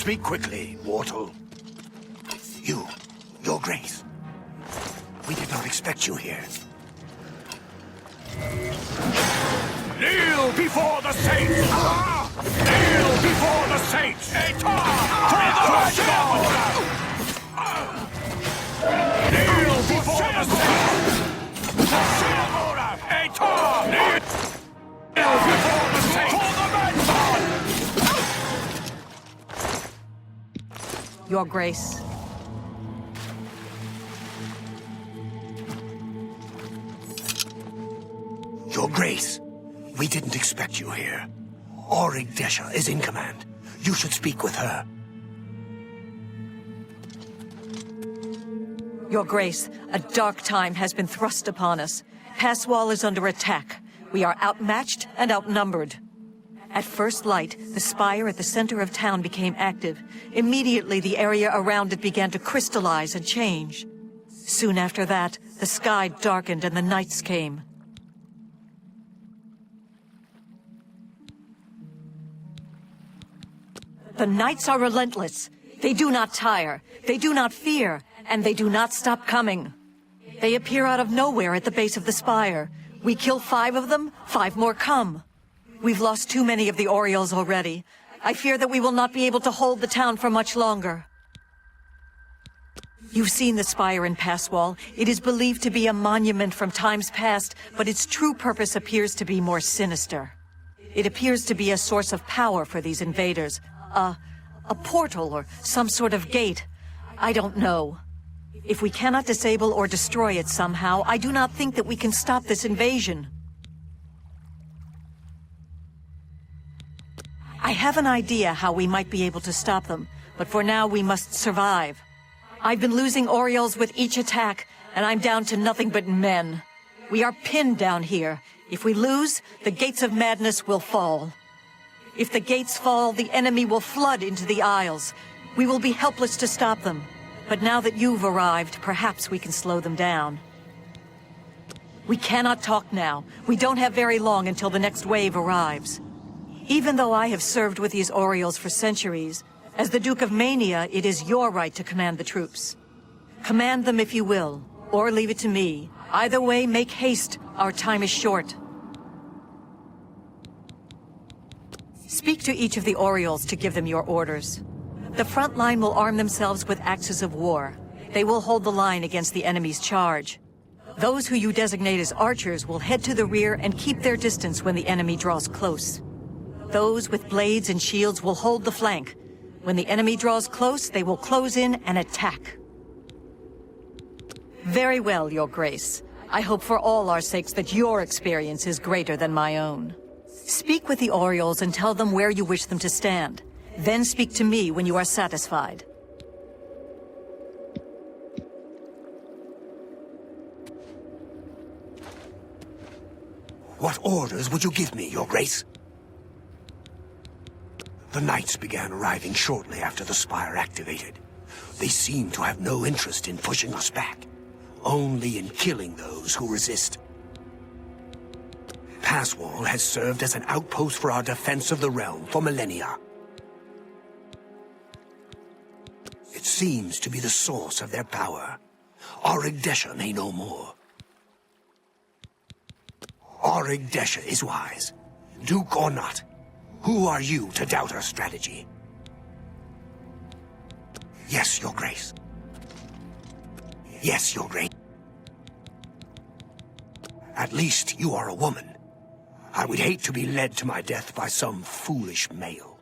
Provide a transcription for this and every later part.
Speak quickly, mortal. Your Grace. We did not expect you here. Kneel before the saints! Kneel before the saints! Kneel before the saints! Kneel before the saints! Your Grace. Your Grace, we didn't expect you here. Auric Desha is in command. You should speak with her. Your Grace, a dark time has been thrust upon us. Passwall is under attack. We are outmatched and outnumbered. At first light, the spire at the center of town became active. Immediately, the area around it began to crystallize and change. Soon after that, the sky darkened and the nights came. The nights are relentless. They do not tire, they do not fear, and they do not stop coming. They appear out of nowhere at the base of the spire. We kill 5 of them, 5 more come. We've lost too many of the Orioles already. I fear that we will not be able to hold the town for much longer. You've seen the spire in Passwall. It is believed to be a monument from times past, but its true purpose appears to be more sinister. It appears to be a source of power for these invaders. A portal or some sort of gate. I don't know. If we cannot disable or destroy it somehow, I do not think that we can stop this invasion. I have an idea how we might be able to stop them, but for now we must survive. I've been losing Orioles with each attack, and I'm down to nothing but men. We are pinned down here. If we lose, the gates of madness will fall. If the gates fall, the enemy will flood into the Isles. We will be helpless to stop them. But now that you've arrived, perhaps we can slow them down. We cannot talk now. We don't have very long until the next wave arrives. Even though I have served with these Orioles for centuries, as the Duke of Mania, it is your right to command the troops. Command them if you will, or leave it to me. Either way, make haste. Our time is short. Speak to each of the Orioles to give them your orders. The front line will arm themselves with axes of war. They will hold the line against the enemy's charge. Those who you designate as archers will head to the rear and keep their distance when the enemy draws close. Those with blades and shields will hold the flank. When the enemy draws close, they will close in and attack. Very well, Your Grace. I hope for all our sakes that your experience is greater than my own. Speak with the Orioles and tell them where you wish them to stand. Then speak to me when you are satisfied. What orders would you give me, Your Grace? The knights began arriving shortly after the spire activated. They seem to have no interest in pushing us back, only in killing those who resist. Passwall has served as an outpost for our defense of the realm for millennia. It seems to be the source of their power. Auric Desha may know more. Auric Desha is wise. Duke or not, who are you to doubt her strategy? Yes, Your Grace. Yes, Your Grace. At least you are a woman. I would hate to be led to my death by some foolish male.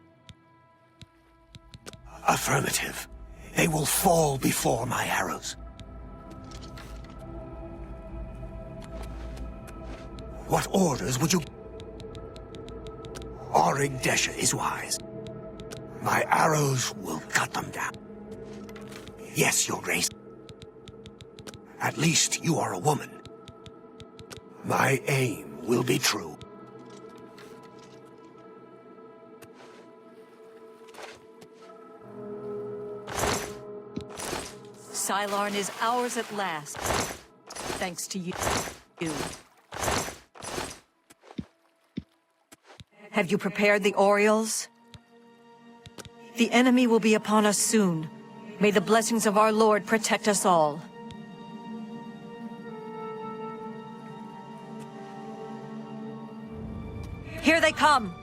Affirmative. They will fall before my arrows. What orders would you... Auric Desha is wise. My arrows will cut them down. Yes, Your Grace. At least you are a woman. My aim will be true. Sylarn is ours at last, thanks to you. Have you prepared the Orioles? The enemy will be upon us soon. May the blessings of our Lord protect us all. Here they come!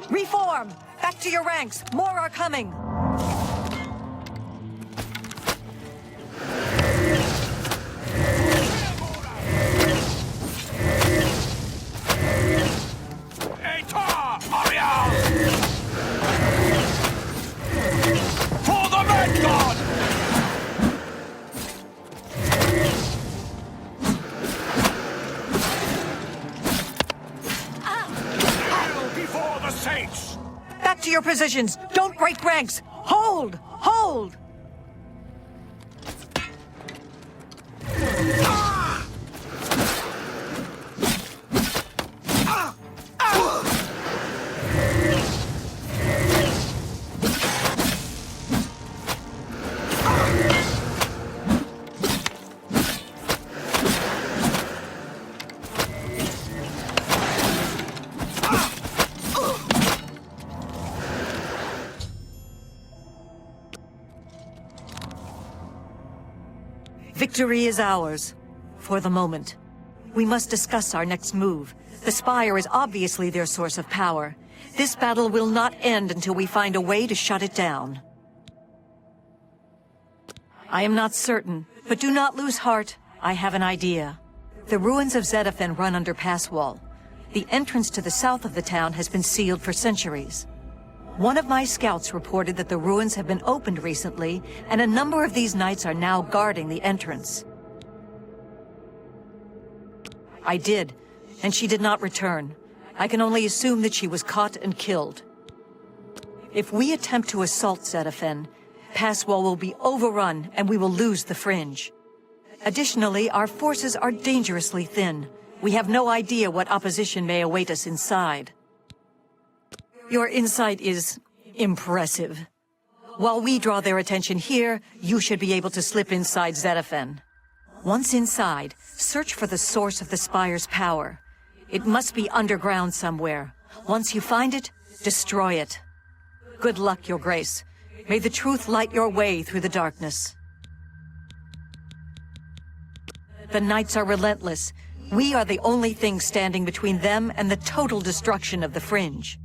Reform! Back to your ranks! More are coming! For the Red God! Kneel before the saints! Back to your positions! Don't break ranks! Hold! Hold! Victory is ours. For the moment. We must discuss our next move. The Spire is obviously their source of power. This battle will not end until we find a way to shut it down. I am not certain, but do not lose heart. I have an idea. The ruins of Zedaphen run under pass wall. The entrance to the south of the town has been sealed for centuries. One of my scouts reported that the ruins have been opened recently, and a number of these knights are now guarding the entrance. I did, and she did not return. I can only assume that she was caught and killed. If we attempt to assault Zedaphen, Passwall will be overrun and we will lose the Fringe. Additionally, our forces are dangerously thin. We have no idea what opposition may await us inside. Your insight is impressive. While we draw their attention here, you should be able to slip inside Zedaphen. Once inside, search for the source of the Spire's power. It must be underground somewhere. Once you find it, destroy it. Good luck, Your Grace. May the truth light your way through the darkness. The Knights are relentless. We are the only thing standing between them and the total destruction of the Fringe.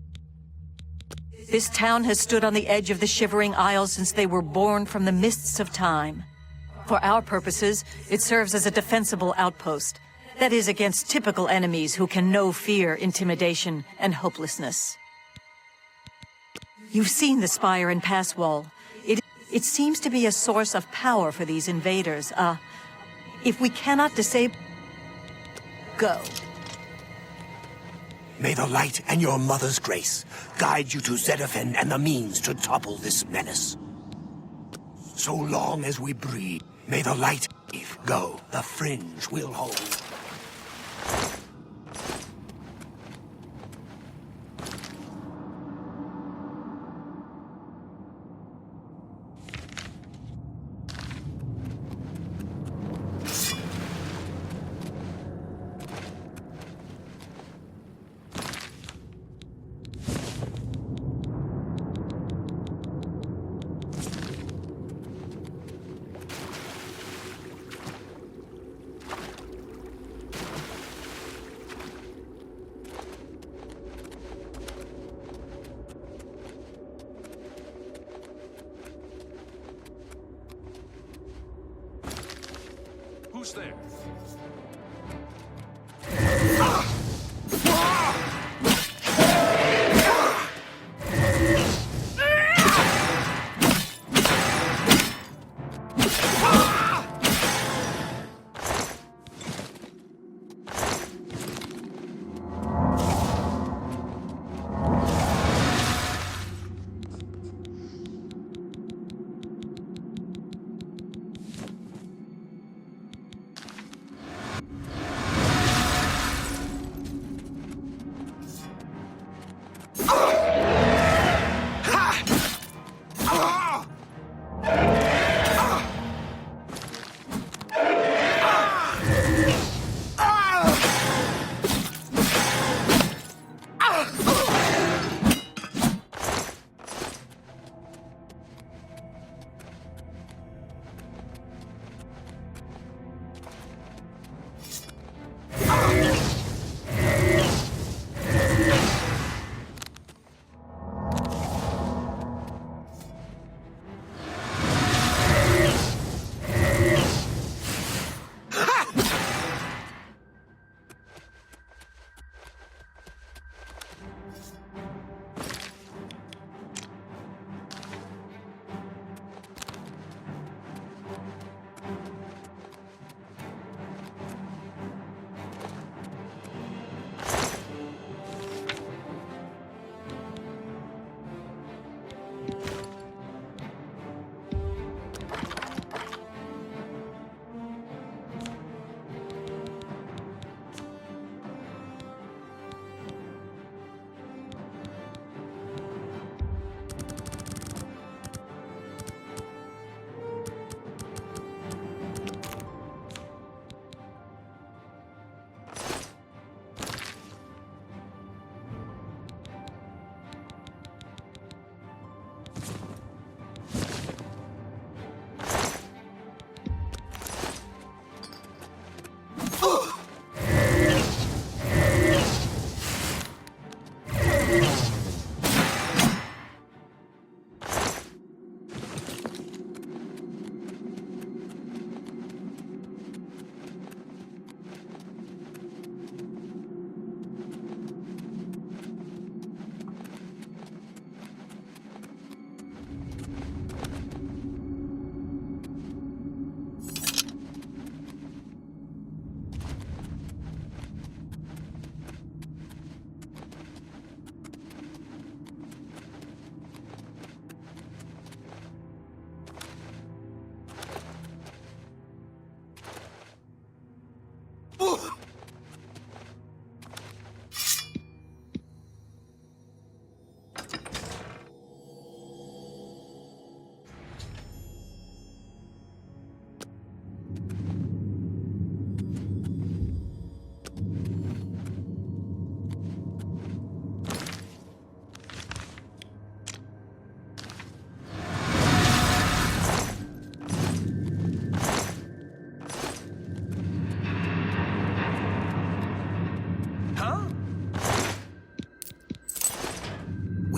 This town has stood on the edge of the Shivering Isles since they were born from the mists of time. For our purposes, it serves as a defensible outpost. That is, against typical enemies who can know fear, intimidation, and hopelessness. You've seen the Spire and Passwall. It seems to be a source of power for these invaders. If we cannot disable... Go. May the light and your mother's grace guide you to Zedaphen and the means to topple this menace. So long as we breathe, may the light go. The Fringe will hold. Who's there?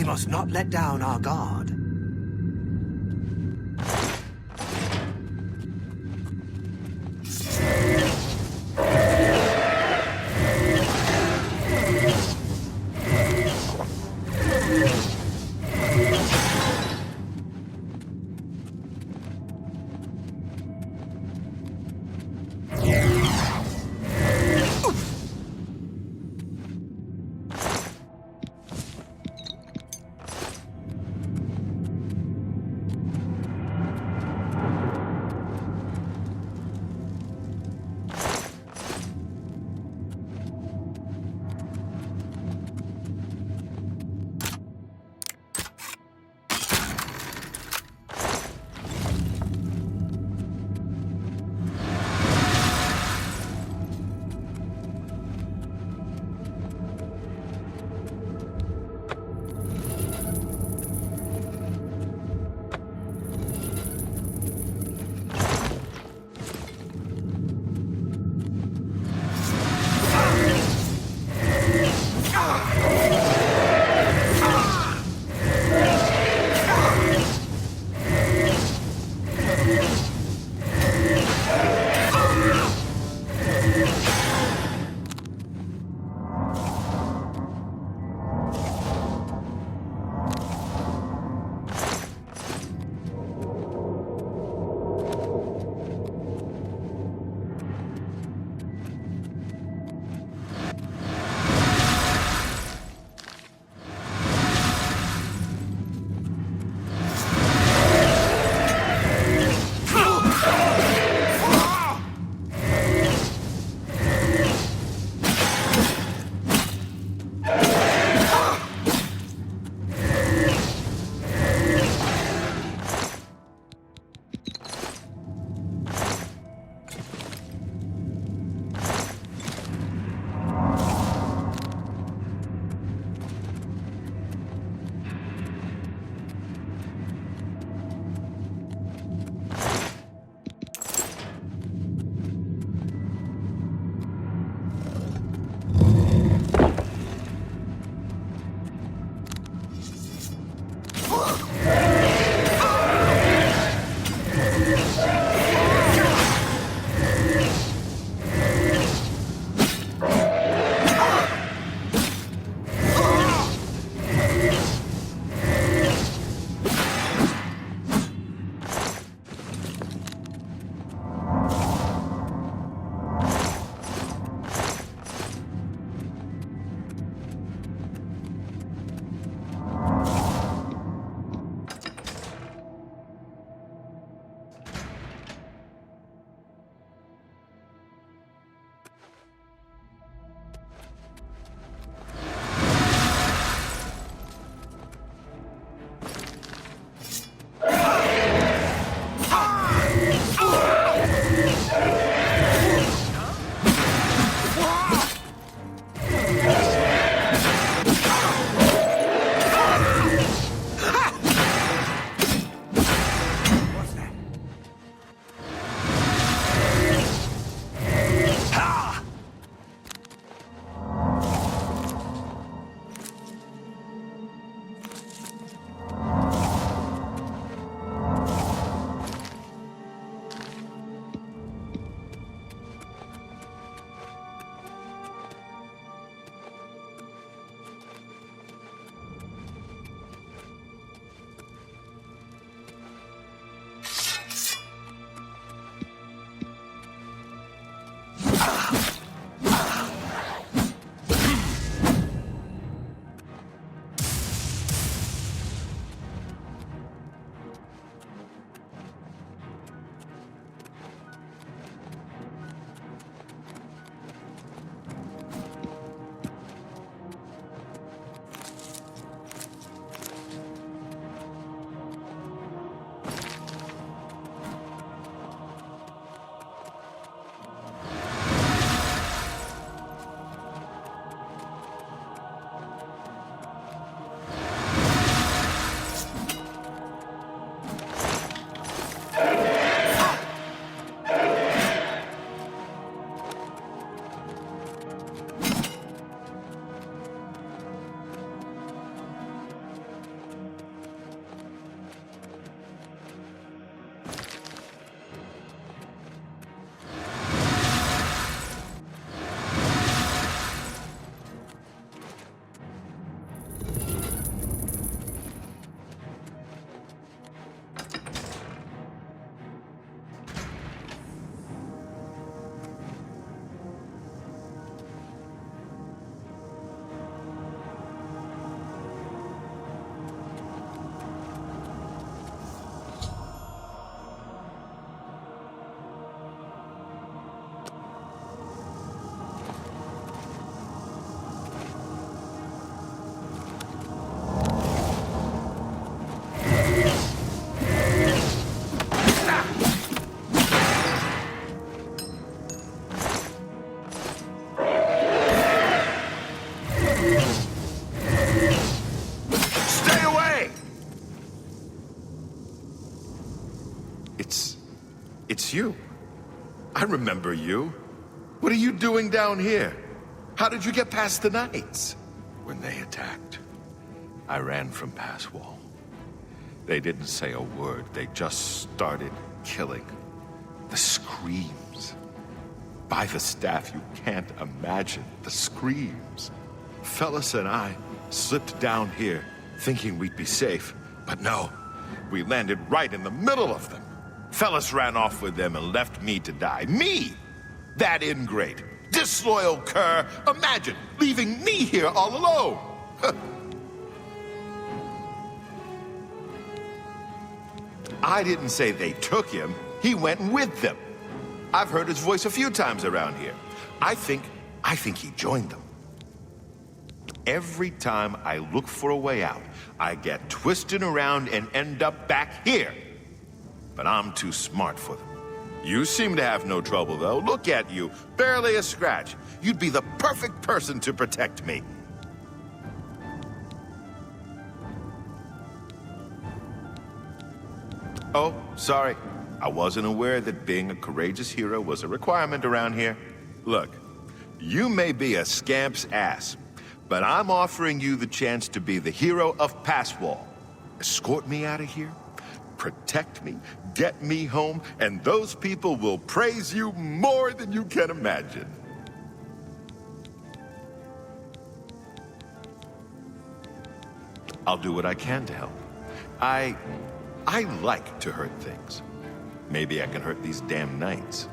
must not let down our guard. It's you. I remember you. What are you doing down here? How did you get past the knights? When they attacked, I ran from pass wall. They didn't say a word. They just started killing. The screams. By the staff, you can't imagine the screams. Fellas and I slipped down here thinking we'd be safe, but no. We landed right in the middle of them. Fellas ran off with them and left me to die. Me! That ingrate, disloyal cur. Imagine leaving me here all alone. I didn't say they took him. He went with them. I've heard his voice a few times around here. I think he joined them. Every time I look for a way out, I get twisted around and end up back here. But I'm too smart for them. You seem to have no trouble, though. Look at you, barely a scratch. You'd be the perfect person to protect me. Oh, sorry. I wasn't aware that being a courageous hero was a requirement around here. Look, you may be a scamp's ass, but I'm offering you the chance to be the hero of Passwall. Escort me out of here, protect me, get me home, and those people will praise you more than you can imagine. I'll do what I can to help. I like to hurt things. Maybe I can hurt these damn knights.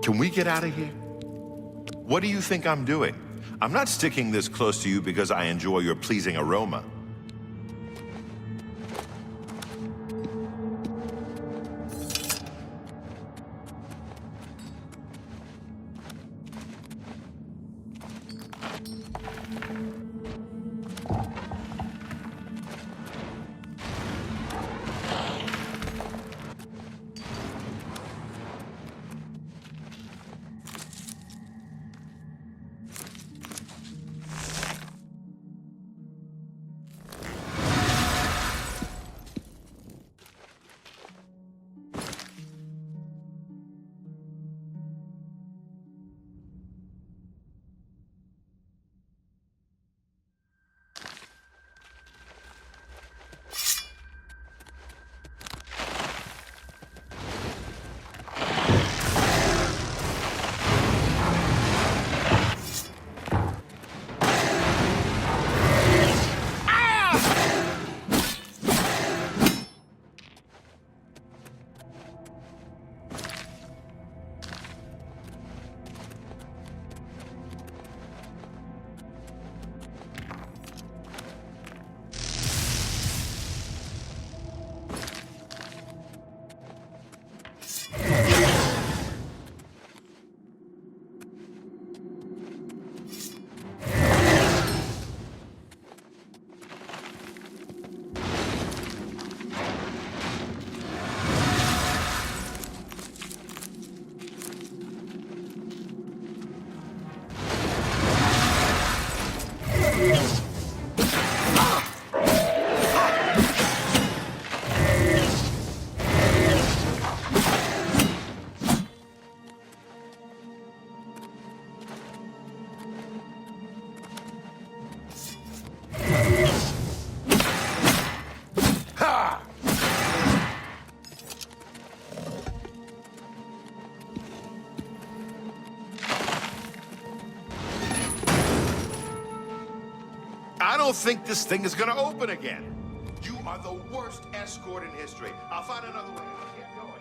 Can we get out of here? What do you think I'm doing? I'm not sticking this close to you because I enjoy your pleasing aroma. don't think this thing is gonna open again. You are the worst escort in history. I'll find another way. I'll get going.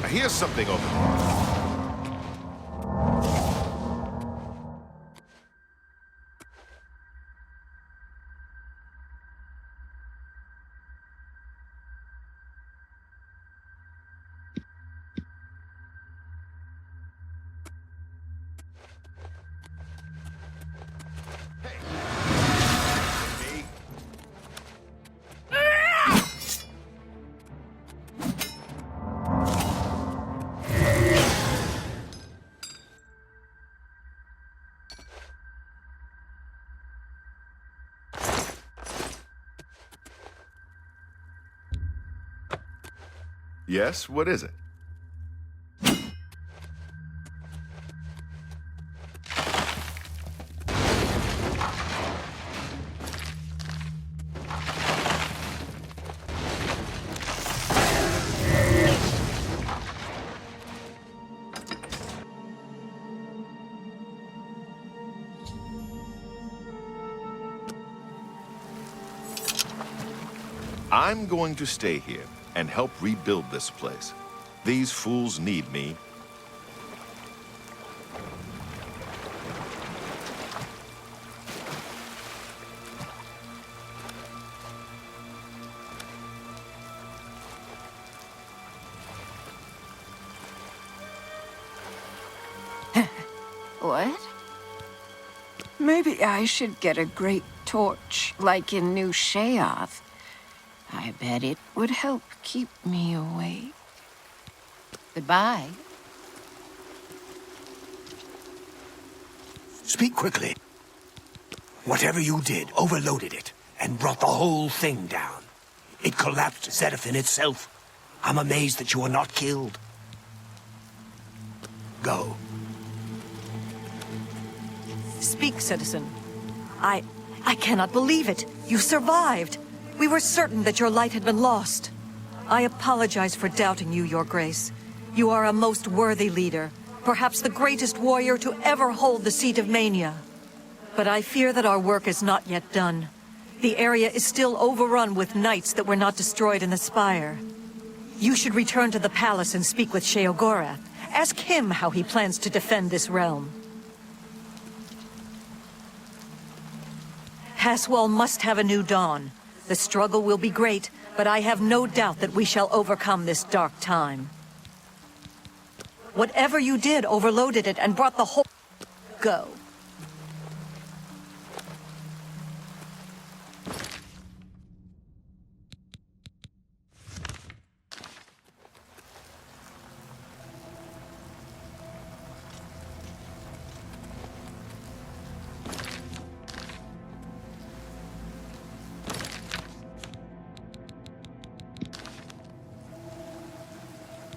Here's something over there. Hey. Me. Yes, what is it? I'm going to stay here and help rebuild this place. These fools need me. What? Maybe I should get a great torch, like in New Sheoth. I bet it would help keep me awake. Goodbye. Speak quickly. Whatever you did overloaded it and brought the whole thing down. It collapsed Zedafin itself. I'm amazed that you were not killed. Go. Speak, citizen. I cannot believe it. You survived. We were certain that your light had been lost. I apologize for doubting you, Your Grace. You are a most worthy leader, perhaps the greatest warrior to ever hold the seat of Mania. But I fear that our work is not yet done. The area is still overrun with knights that were not destroyed in the Spire. You should return to the palace and speak with Sheogorath. Ask him how he plans to defend this realm. Haswell must have a new dawn. The struggle will be great, but I have no doubt that we shall overcome this dark time. Whatever you did overloaded it and brought the whole... Go.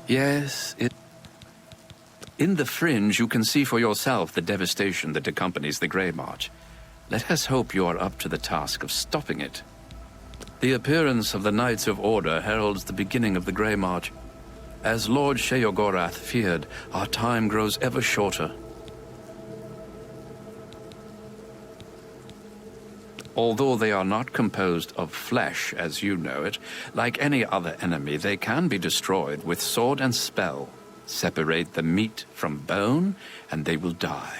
Yes, in the fringe, you can see for yourself the devastation that accompanies the Grey March. Let us hope you are up to the task of stopping it. The appearance of the Knights of Order heralds the beginning of the Grey March. As Lord Sheogorath feared, our time grows ever shorter. Although they are not composed of flesh, as you know it, like any other enemy, they can be destroyed with sword and spell. Separate the meat from bone, and they will die.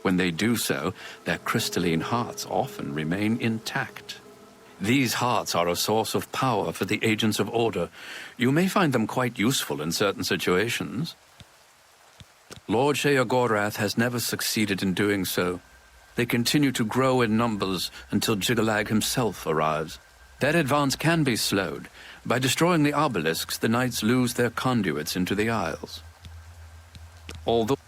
When they do so, their crystalline hearts often remain intact. These hearts are a source of power for the agents of Order. You may find them quite useful in certain situations. Lord Sheogorath has never succeeded in doing so. They continue to grow in numbers until Jigalag himself arrives. Their advance can be slowed. By destroying the obelisks, the knights lose their conduits into the Isles. Although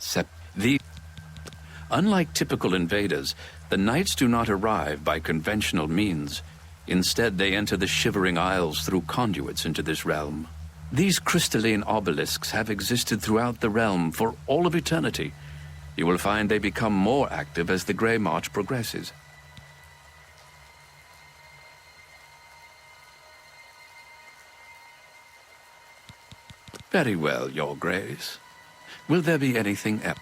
unlike typical invaders, the knights do not arrive by conventional means. Instead, they enter the Shivering Isles through conduits into this realm. These crystalline obelisks have existed throughout the realm for all of eternity. You will find they become more active as the Grey March progresses. Very well, Your Grace. Will there be anything else?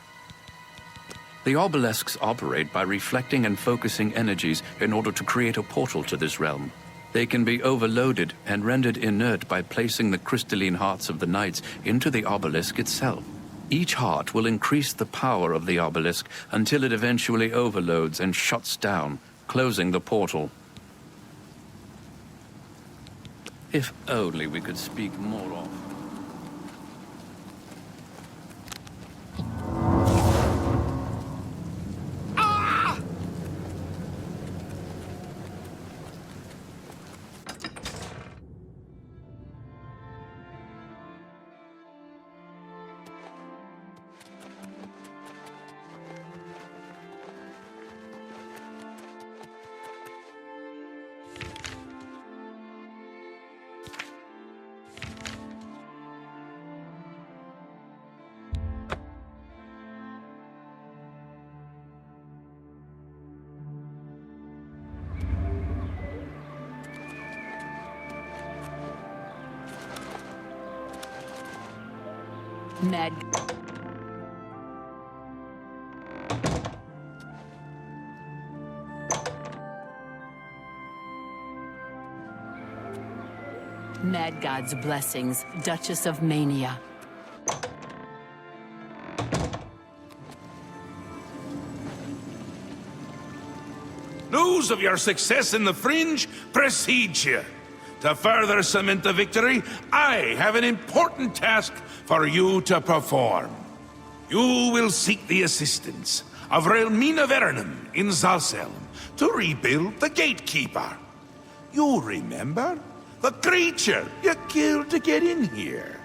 The obelisks operate by reflecting and focusing energies in order to create a portal to this realm. They can be overloaded and rendered inert by placing the crystalline hearts of the knights into the obelisk itself. Each heart will increase the power of the obelisk until it eventually overloads and shuts down, closing the portal. If only we could speak more often. Ned. Mad God's blessings, Duchess of Mania. News of your success in the Fringe precedes you. To further cement the victory, I have an important task for you to perform. You will seek the assistance of Relmina Vernum in Zalselm to rebuild the Gatekeeper. You remember? The creature you killed to get in here.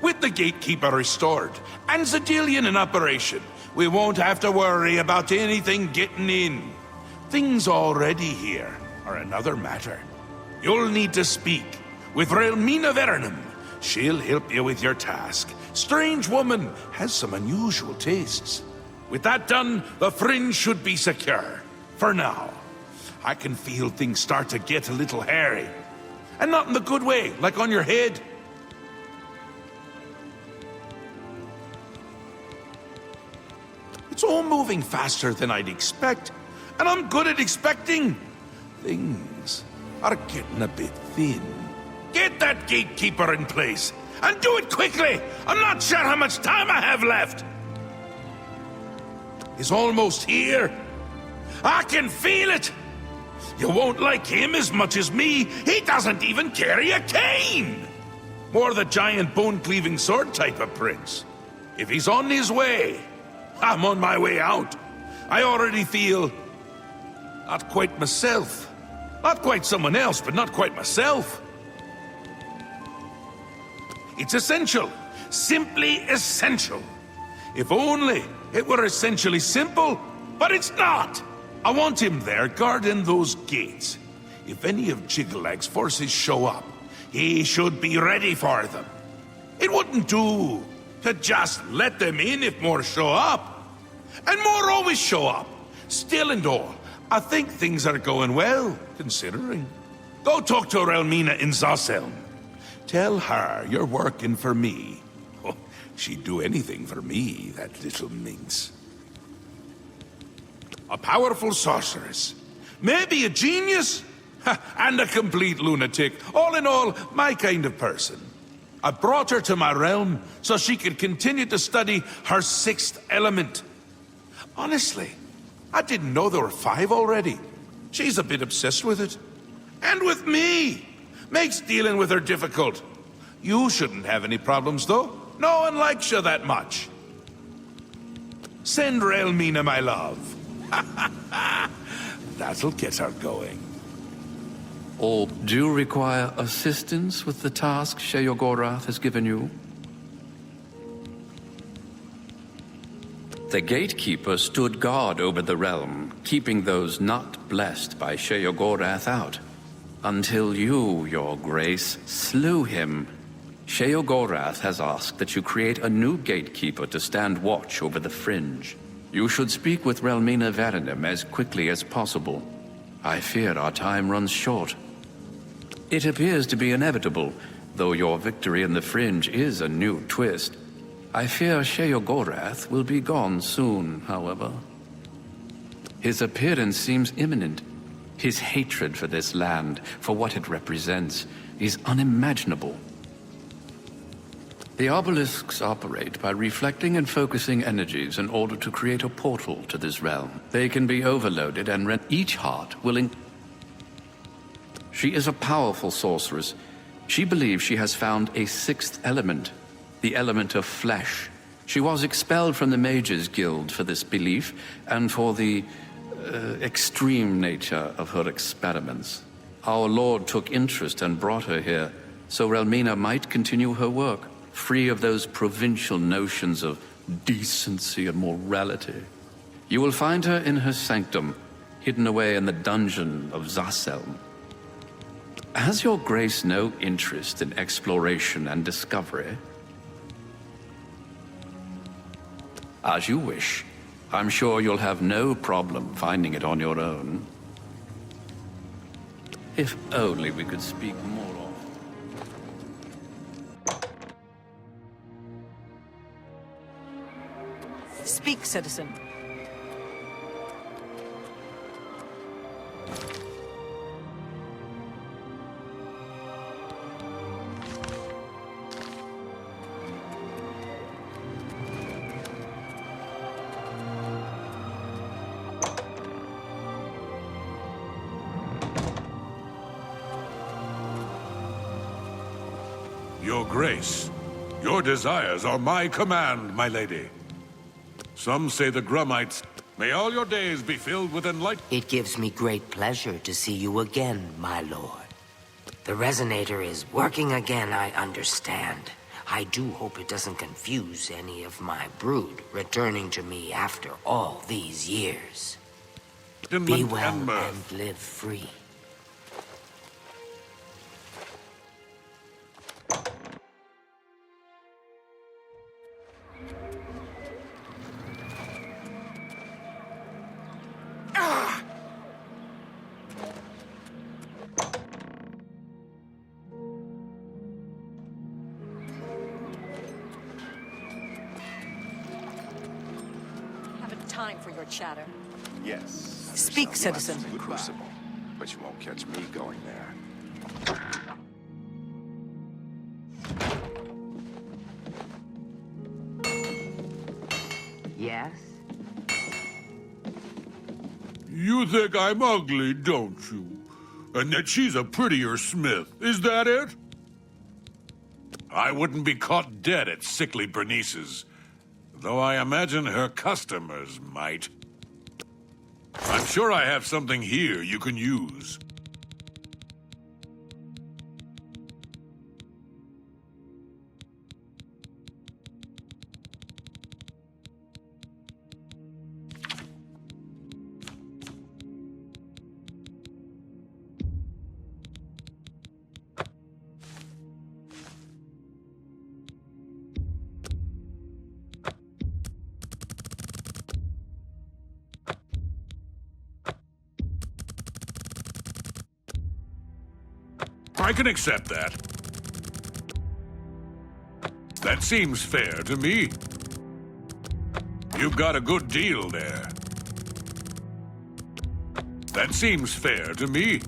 With the Gatekeeper restored and Zedillion in operation, we won't have to worry about anything getting in. Things already here are another matter. You'll need to speak with Relmina Vernum. She'll help you with your task. Strange woman has some unusual tastes. With that done, the Fringe should be secure. For now. I can feel things start to get a little hairy. And not in the good way, like on your head. It's all moving faster than I'd expect. And I'm good at expecting. Things are getting a bit thin. Get that Gatekeeper in place, and do it quickly! I'm not sure how much time I have left! He's almost here. I can feel it! You won't like him as much as me. He doesn't even carry a cane! More the giant bone-cleaving sword type of prince. If he's on his way, I'm on my way out. I already feel not quite myself. Not quite someone else, but not quite myself. It's essential. Simply essential. If only it were essentially simple, but it's not. I want him there guarding those gates. If any of Jigglag's forces show up, he should be ready for them. It wouldn't do to just let them in if more show up. And more always show up. Still and all, I think things are going well, considering. Go talk to Relmina in Zalselm. Tell her you're working for me. Oh, she'd do anything for me, that little minx. A powerful sorceress. Maybe a genius? And a complete lunatic. All in all, my kind of person. I brought her to my realm so she could continue to study her sixth element. Honestly, I didn't know there were 5 already. She's a bit obsessed with it. And with me. Makes dealing with her difficult. You shouldn't have any problems, though. No one likes you that much. Send Relmina my love. That'll get her going. Or do you require assistance with the task Sheogorath has given you? The gatekeeper stood guard over the realm, keeping those not blessed by Sheogorath out. Until you, your grace, slew him. Sheogorath has asked that you create a new gatekeeper to stand watch over the fringe. You should speak with Relmina Verenim as quickly as possible. I fear our time runs short. It appears to be inevitable, though your victory in the fringe is a new twist. I fear Sheogorath will be gone soon, however. His appearance seems imminent. His hatred for this land, for what it represents, is unimaginable. The obelisks operate by reflecting and focusing energies in order to create a portal to this realm. They can be overloaded and rent each heart willing. She is a powerful sorceress. She believes she has found a sixth element, the element of flesh. She was expelled from the Mages Guild for this belief and for the extreme nature of her experiments. Our Lord took interest and brought her here, so Relmina might continue her work, free of those provincial notions of decency and morality. You will find her in her sanctum, hidden away in the dungeon of Zasselm. Has your grace no interest in exploration and discovery? As you wish. I'm sure you'll have no problem finding it on your own. If only we could speak more often. Speak, citizen. Your Grace, your desires are my command, my lady. Some say the Grummites. May all your days be filled with enlightenment. It gives me great pleasure to see you again, my lord. The resonator is working again, I understand. I do hope it doesn't confuse any of my brood returning to me after all these years. Be well and live free. Time for your chatter. Yes. Speak, citizen. The Crucible, but you won't catch me going there. Yes? You think I'm ugly, don't you? And that she's a prettier smith, is that it? I wouldn't be caught dead at sickly Bernice's, though I imagine her customers might. I'm sure I have something here you can use. I can accept that. That seems fair to me. You've got a good deal there. That seems fair to me.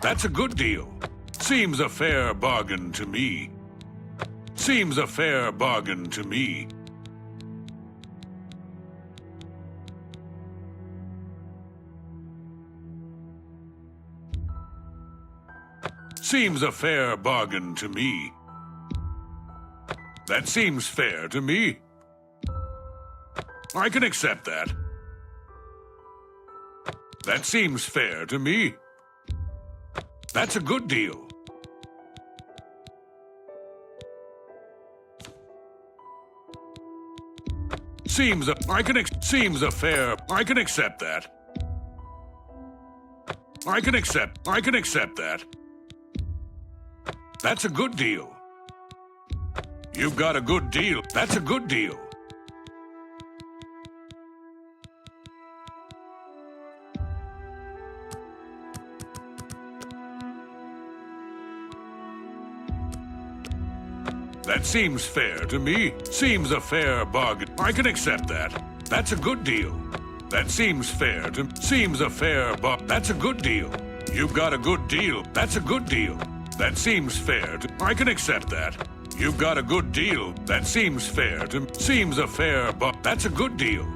That's a good deal. Seems a fair bargain to me. Seems a fair bargain to me. Seems a fair bargain to me. That seems fair to me. I can accept that. That seems fair to me. That's a good deal. Seems a fair. I can accept that. I can accept that. That's a good deal. You've got a good deal. That's a good deal. That seems fair to me. Seems a fair bargain. I can accept that. That's a good deal. That seems fair to... Seems a fair That's a good deal. You've got a good deal. That's a good deal. That seems fair to... I can accept that. You've got a good deal. That seems fair to... Seems a fair That's a good deal.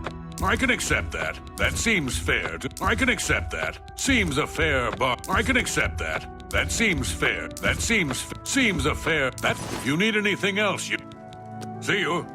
I can accept that. That seems fair to... I can accept that. Seems a fair I can accept that. That seems fair. That seems a fair... That... If you need anything else, you... See you.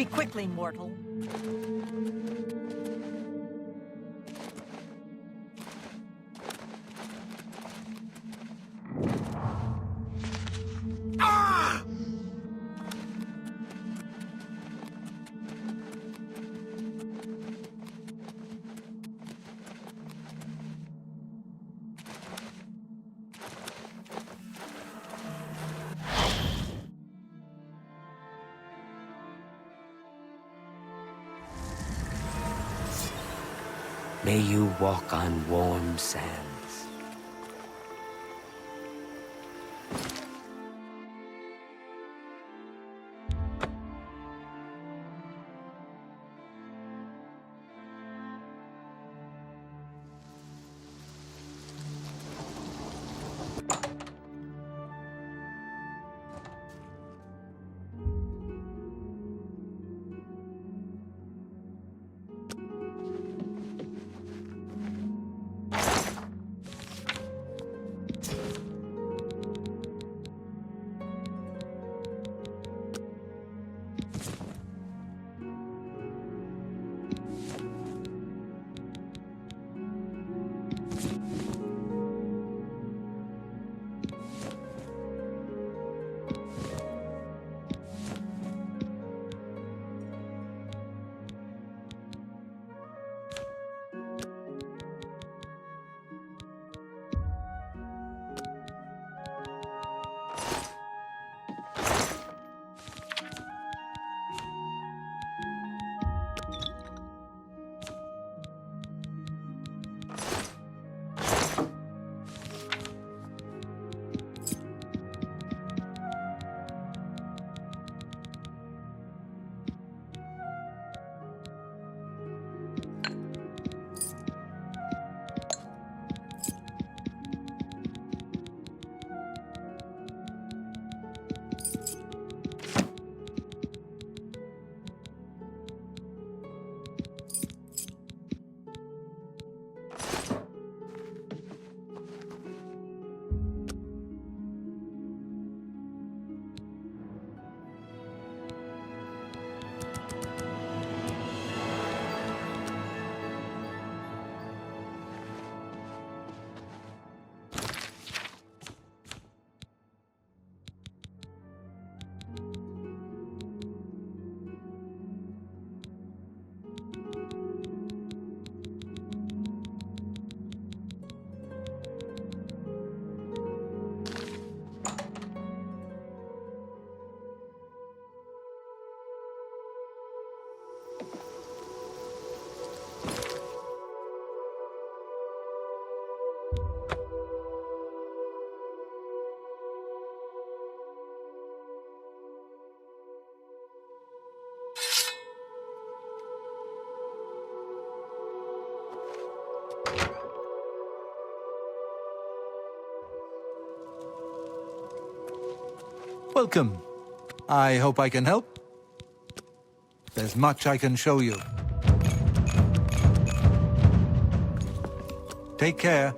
Speak quickly, mortal. May you walk on warm sands. Welcome. I hope I can help. There's much I can show you. Take care.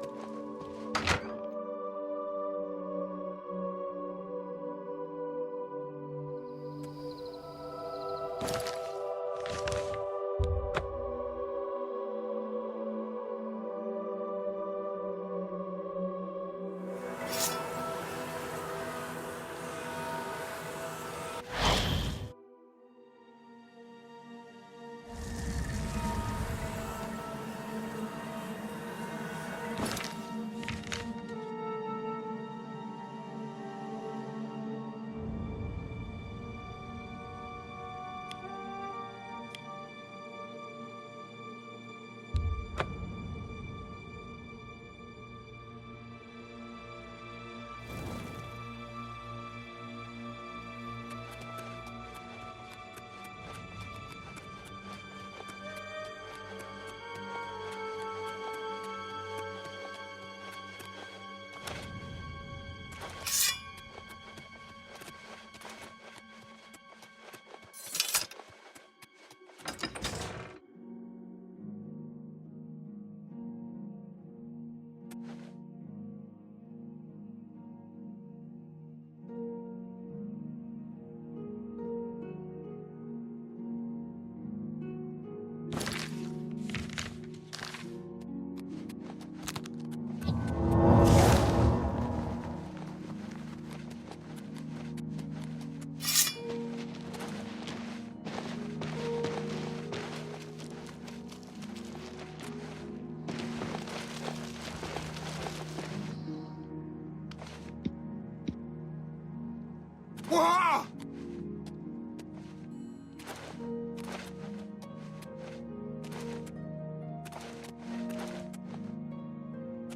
Wah!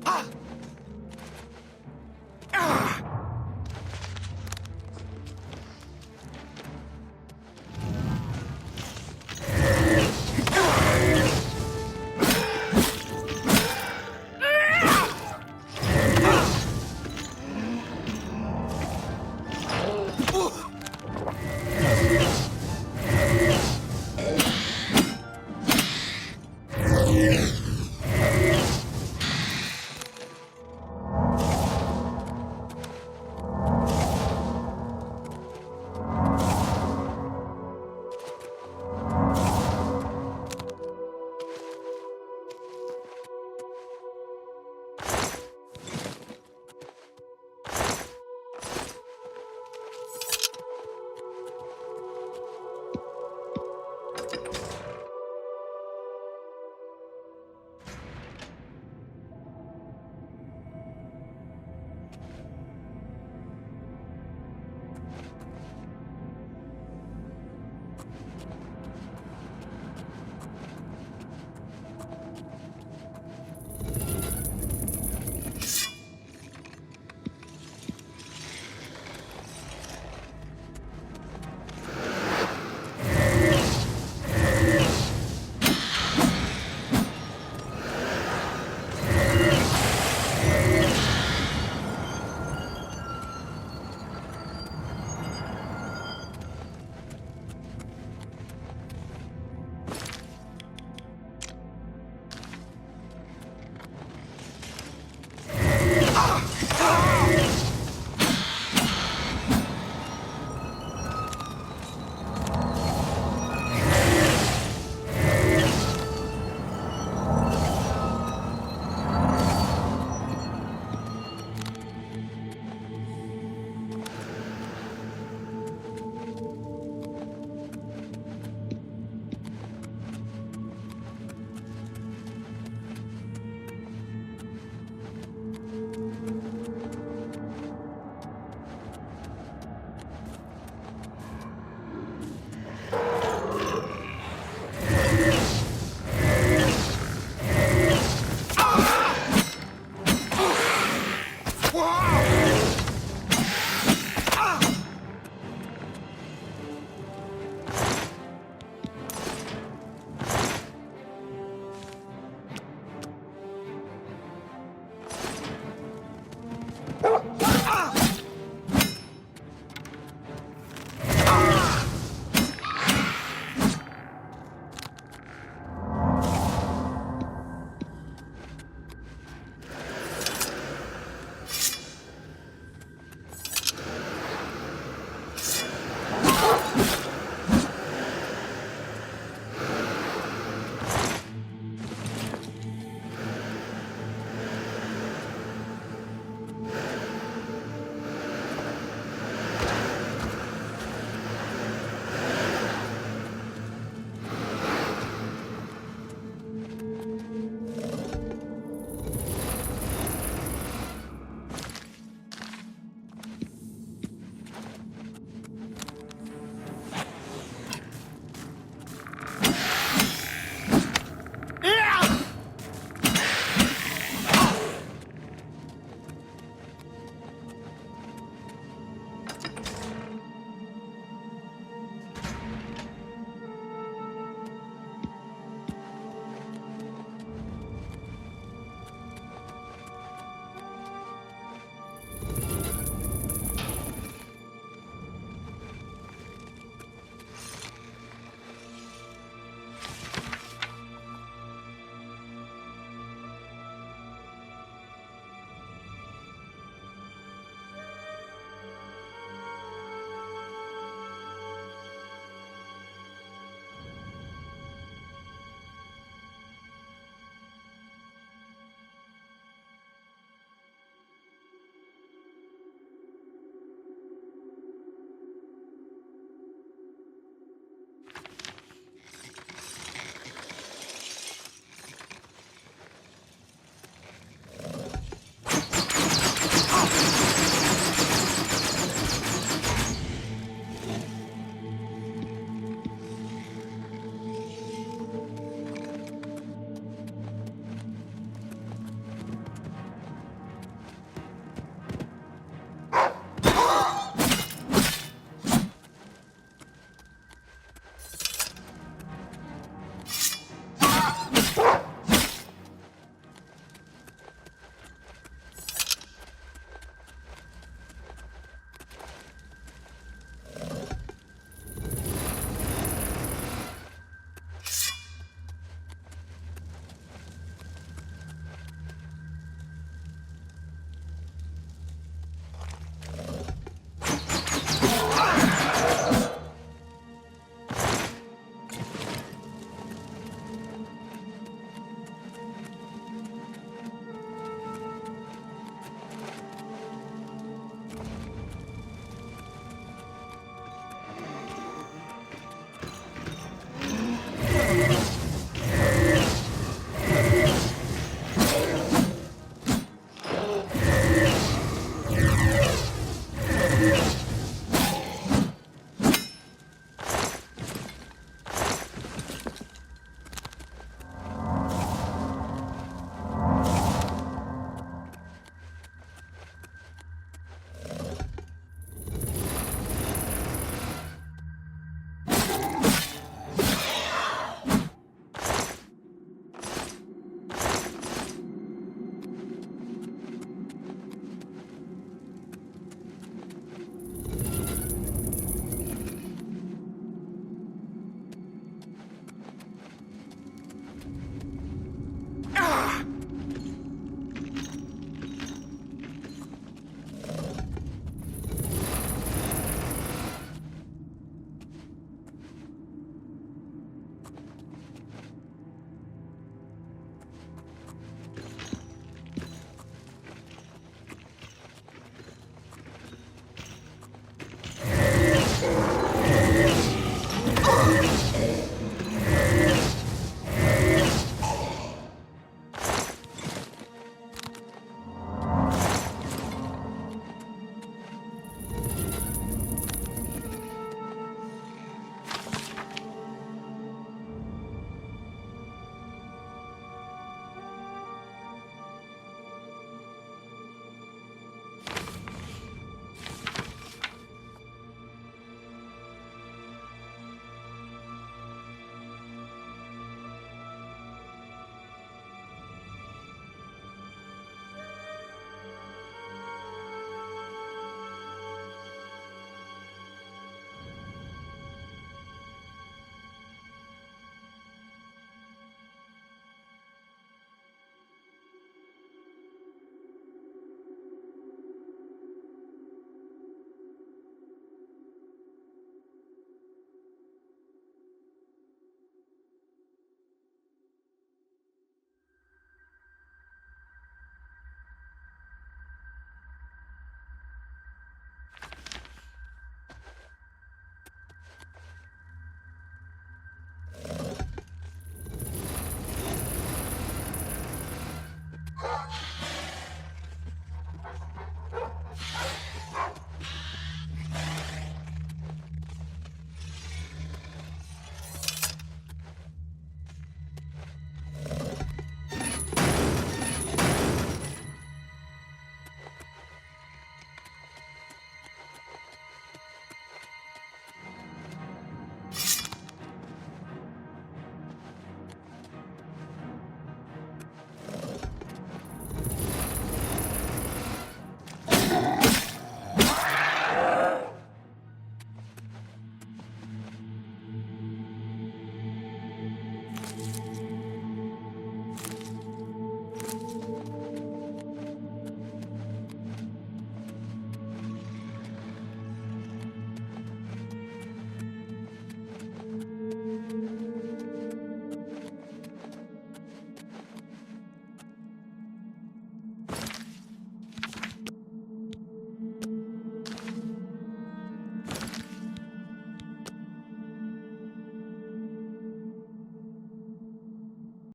Ah! Ah! Yeah.